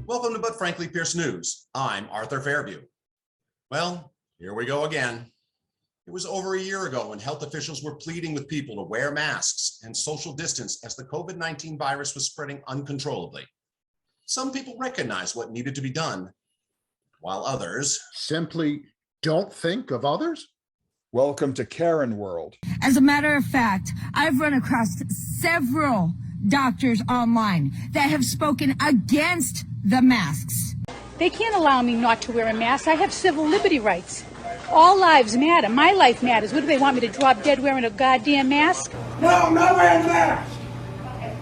Welcome to But Frankly Pierce News. I'm Arthur Fairview. Well, here we go again. It was over a year ago when health officials were pleading with people to wear masks and social distance as the COVID-19 virus was spreading uncontrollably. Some people recognized what needed to be done, while others simply don't think of others. Welcome to Karen World. As a matter of fact, I've run across several doctors online that have spoken against the masks. They can't allow me not to wear a mask. I have civil liberty rights. All lives matter. My life matters. What do they want me to drop dead wearing a goddamn mask? No, I'm not wearing a mask.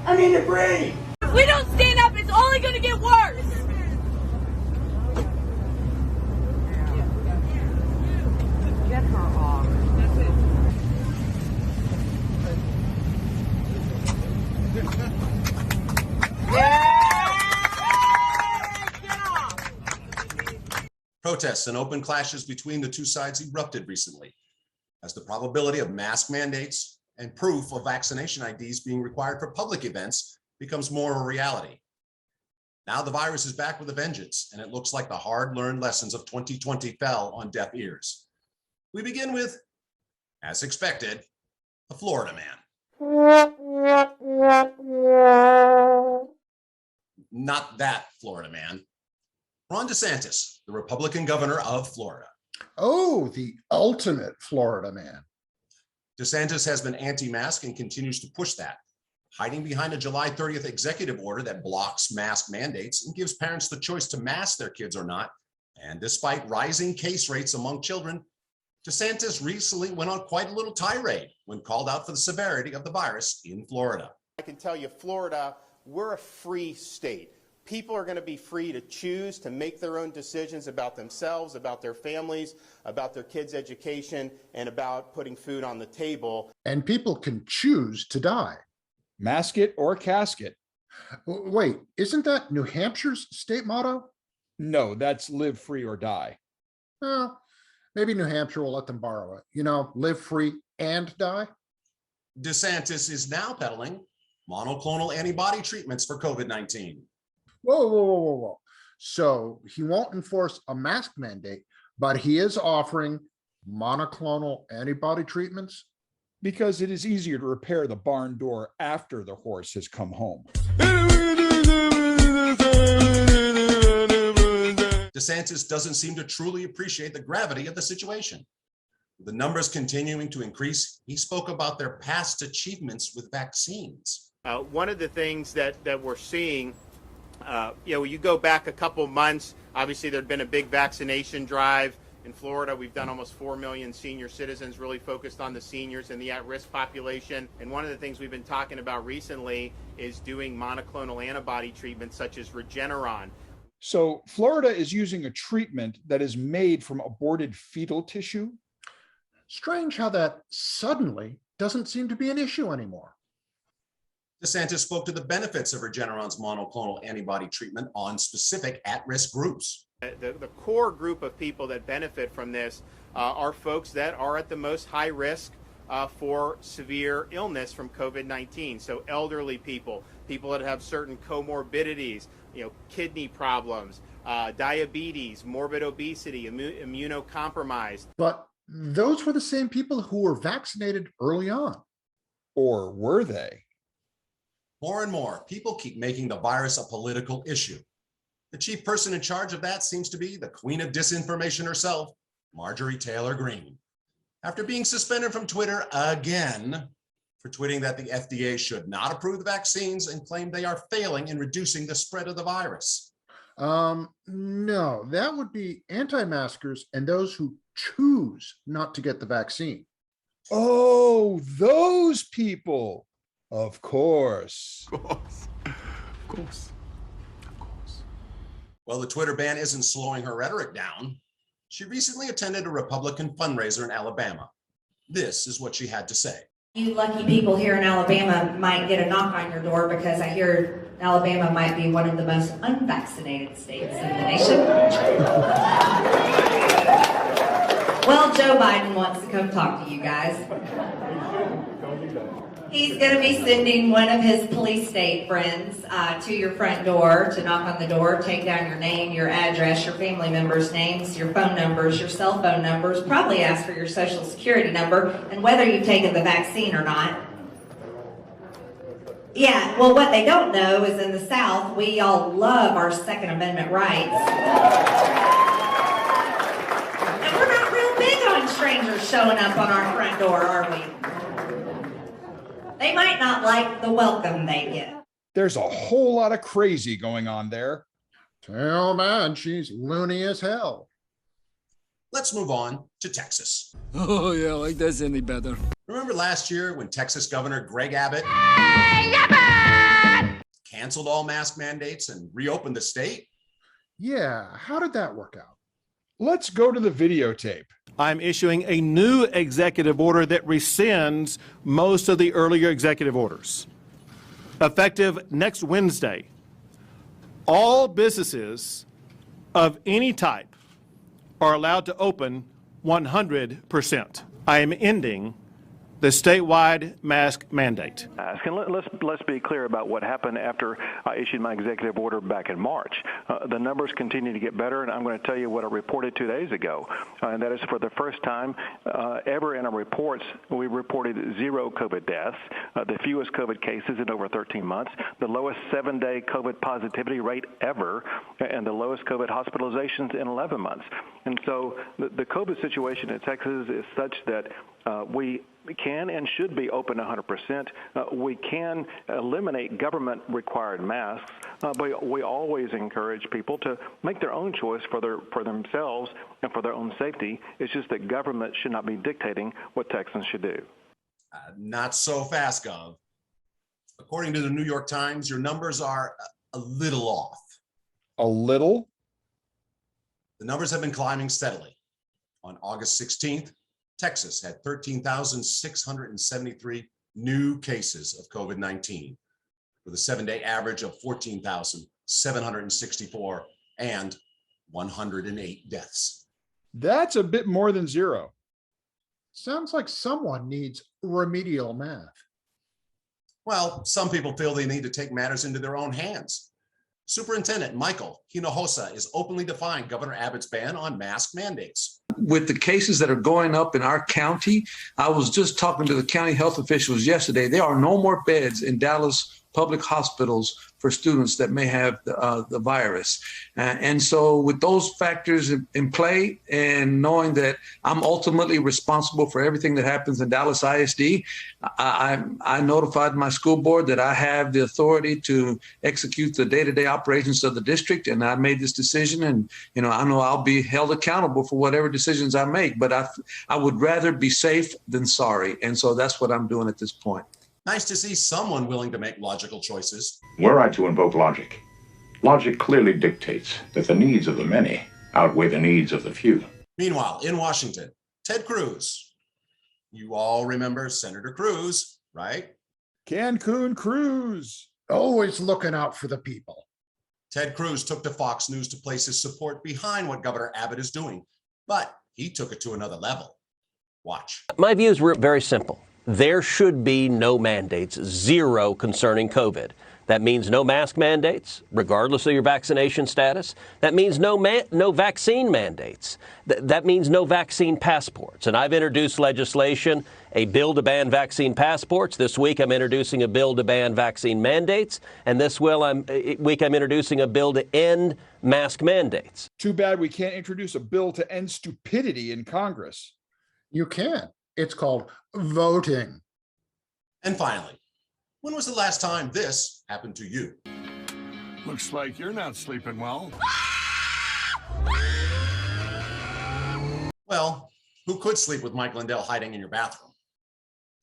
I need to breathe. If we don't stand up, it's only going to get worse. Get her off. Protests and open clashes between the two sides erupted recently as the probability of mask mandates and proof of vaccination IDs being required for public events becomes more of a reality. Now the virus is back with a vengeance, and it looks like the hard-learned lessons of 2020 fell on deaf ears. We begin with, as expected, the Florida man. Not that Florida man. Ron DeSantis, the Republican governor of Florida. Oh, the ultimate Florida man. DeSantis has been anti-mask and continues to push that, hiding behind a July 30th executive order that blocks mask mandates and gives parents the choice to mask their kids or not. And despite rising case rates among children, DeSantis recently went on quite a little tirade when called out for the severity of the virus in Florida. I can tell you, Florida, we're a free state. People are going to be free to choose to make their own decisions about themselves, about their families, about their kids' education, and about putting food on the table. And people can choose to die. Mask it or casket. Wait, isn't that New Hampshire's state motto? No, that's live free or die. Well, maybe New Hampshire will let them borrow it. You know, live free and die. DeSantis is now peddling monoclonal antibody treatments for COVID-19. Whoa. So he won't enforce a mask mandate, but he is offering monoclonal antibody treatments? Because it is easier to repair the barn door after the horse has come home. DeSantis doesn't seem to truly appreciate the gravity of the situation. With the numbers continuing to increase, he spoke about their past achievements with vaccines. One of the things that we're seeing, you go back a couple months, obviously there'd been a big vaccination drive. In Florida, we've done almost 4 million senior citizens, really focused on the seniors and the at-risk population. And one of the things we've been talking about recently is doing monoclonal antibody treatments such as Regeneron. So Florida is using a treatment that is made from aborted fetal tissue. Strange how that suddenly doesn't seem to be an issue anymore. DeSantis spoke to the benefits of Regeneron's monoclonal antibody treatment on specific at-risk groups. The core group of people that benefit from this are folks that are at the most high risk for severe illness from COVID-19. So elderly people, people that have certain comorbidities, kidney problems, diabetes, morbid obesity, immunocompromised. But those were the same people who were vaccinated early on. Or were they? More and more, people keep making the virus a political issue. The chief person in charge of that seems to be the queen of disinformation herself, Marjorie Taylor Greene. After being suspended from Twitter again for tweeting that the FDA should not approve the vaccines and claim they are failing in reducing the spread of the virus. No, that would be anti-maskers and those who choose not to get the vaccine. Oh, those people. Of course. Of course. Well, the Twitter ban isn't slowing her rhetoric down. She recently attended a Republican fundraiser in Alabama. This is what she had to say. You lucky people here in Alabama might get a knock on your door because I hear Alabama might be one of the most unvaccinated states in the nation. Well, Joe Biden wants to come talk to you guys. He's going to be sending one of his police state friends to your front door to knock on the door, take down your name, your address, your family members' names, your phone numbers, your cell phone numbers, probably ask for your social security number, and whether you've taken the vaccine or not. Yeah, well, what they don't know is in the South, we all love our Second Amendment rights. And we're not real big on strangers showing up on our front door, are we? They might not like the welcome they get. There's a whole lot of crazy going on there. Tell man, she's loony as hell. Let's move on to Texas. Oh, yeah, like that's any better. Remember last year when Texas Governor Greg Abbott canceled all mask mandates and reopened the state? Yeah, how did that work out? Let's go to the videotape. I'm issuing a new executive order that rescinds most of the earlier executive orders. Effective next Wednesday, all businesses of any type are allowed to open 100%. I am ending the statewide mask mandate. And let's be clear about what happened after I issued my executive order back in March. The numbers continue to get better, and I'm going to tell you what I reported 2 days ago, and that is for the first time ever in our reports, we reported 0 COVID deaths, the fewest COVID cases in over 13 months, the lowest 7-day COVID positivity rate ever, and the lowest COVID hospitalizations in 11 months. And so the COVID situation in Texas is such that we can and should be open 100%. We can eliminate government-required masks, but we always encourage people to make their own choice for themselves and for their own safety. It's just that government should not be dictating what Texans should do. Not so fast, Gov. According to the New York Times, your numbers are a little off. A little? The numbers have been climbing steadily. On August 16th, Texas had 13,673 new cases of COVID-19, with a 7-day average of 14,764 and 108 deaths. That's a bit more than 0. Sounds like someone needs remedial math. Well, some people feel they need to take matters into their own hands. Superintendent Michael Hinojosa is openly defying Governor Abbott's ban on mask mandates. With the cases that are going up in our county, I was just talking to the county health officials yesterday. There are no more beds in Dallas public hospitals for students that may have the virus. And so with those factors in play, and knowing that I'm ultimately responsible for everything that happens in Dallas ISD, I notified my school board that I have the authority to execute the day-to-day operations of the district. And I made this decision, and I know I'll be held accountable for whatever decisions I make, but I would rather be safe than sorry. And so that's what I'm doing at this point. Nice to see someone willing to make logical choices. Were I to invoke logic, logic clearly dictates that the needs of the many outweigh the needs of the few. Meanwhile, in Washington, Ted Cruz. You all remember Senator Cruz, right? Cancun Cruz. Always looking out for the people. Ted Cruz took to Fox News to place his support behind what Governor Abbott is doing, but he took it to another level. Watch. My views were very simple. There should be no mandates, 0 concerning COVID. That means no mask mandates, regardless of your vaccination status. That means no vaccine mandates. That means no vaccine passports. And I've introduced legislation, a bill to ban vaccine passports. This week I'm introducing a bill to ban vaccine mandates. And this week I'm introducing a bill to end mask mandates. Too bad we can't introduce a bill to end stupidity in Congress. You can. It's called voting. And finally, when was the last time this happened to you? Looks like you're not sleeping well. Well, who could sleep with Mike Lindell hiding in your bathroom?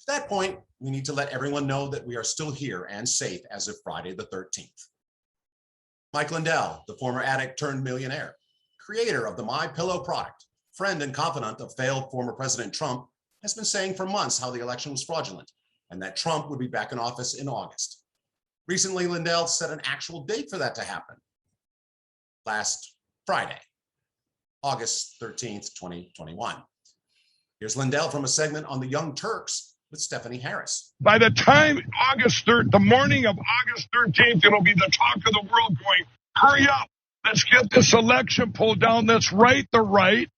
To that point, we need to let everyone know that we are still here and safe as of Friday the 13th. Mike Lindell, the former addict turned millionaire, creator of the MyPillow product, friend and confidant of failed former President Trump, has been saying for months how the election was fraudulent and that Trump would be back in office in August. Recently, Lindell set an actual date for that to happen. Last Friday, August 13th, 2021. Here's Lindell from a segment on the Young Turks with Stephanie Harris. By the time the morning of August 13th, it'll be the talk of the world going, hurry up. Let's get this election pulled down. Let's right the right.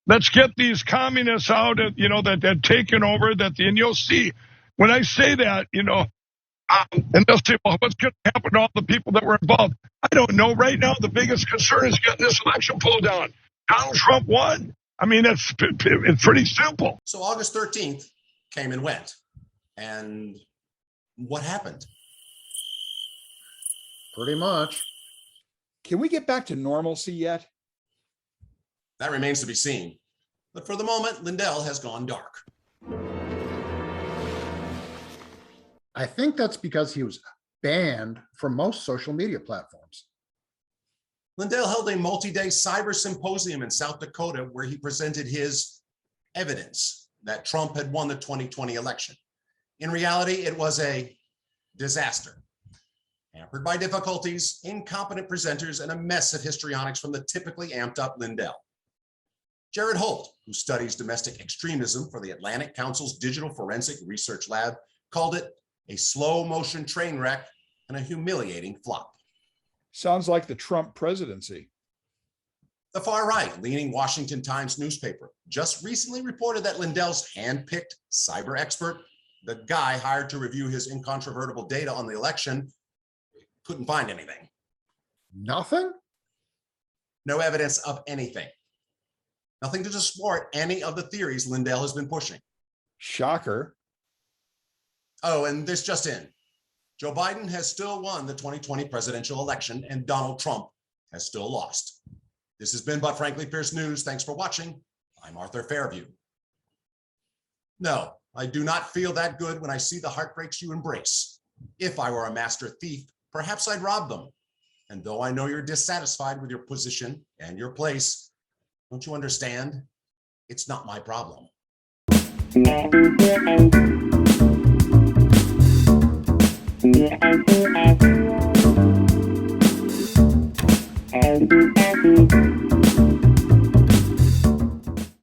Let's get these communists out, that they've taken over. And you'll see, when I say that, and they'll say, well, what's going to happen to all the people that were involved? I don't know. Right now, the biggest concern is getting this election pulled down. Donald Trump won. I mean, it's pretty simple. So August 13th came and went. And what happened? Pretty much. Can we get back to normalcy yet? That remains to be seen. But for the moment, Lindell has gone dark. I think that's because he was banned from most social media platforms. Lindell held a multi-day cyber symposium in South Dakota where he presented his evidence that Trump had won the 2020 election. In reality, it was a disaster, hampered by difficulties, incompetent presenters, and a mess of histrionics from the typically amped up Lindell. Jared Holt, who studies domestic extremism for the Atlantic Council's Digital Forensic Research Lab, called it a slow motion train wreck and a humiliating flop. Sounds like the Trump presidency. The far right leaning Washington Times newspaper just recently reported that Lindell's hand-picked cyber expert, the guy hired to review his incontrovertible data on the election, couldn't find anything. Nothing? No evidence of anything. Nothing to support any of the theories Lindell has been pushing. Shocker. Oh, and this just in. Joe Biden has still won the 2020 presidential election, and Donald Trump has still lost. This has been But Frankly Fierce News. Thanks for watching. I'm Arthur Fairview. No, I do not feel that good when I see the heartbreaks you embrace. If I were a master thief, perhaps I'd rob them. And though I know you're dissatisfied with your position and your place, don't you understand? It's not my problem. Thank you.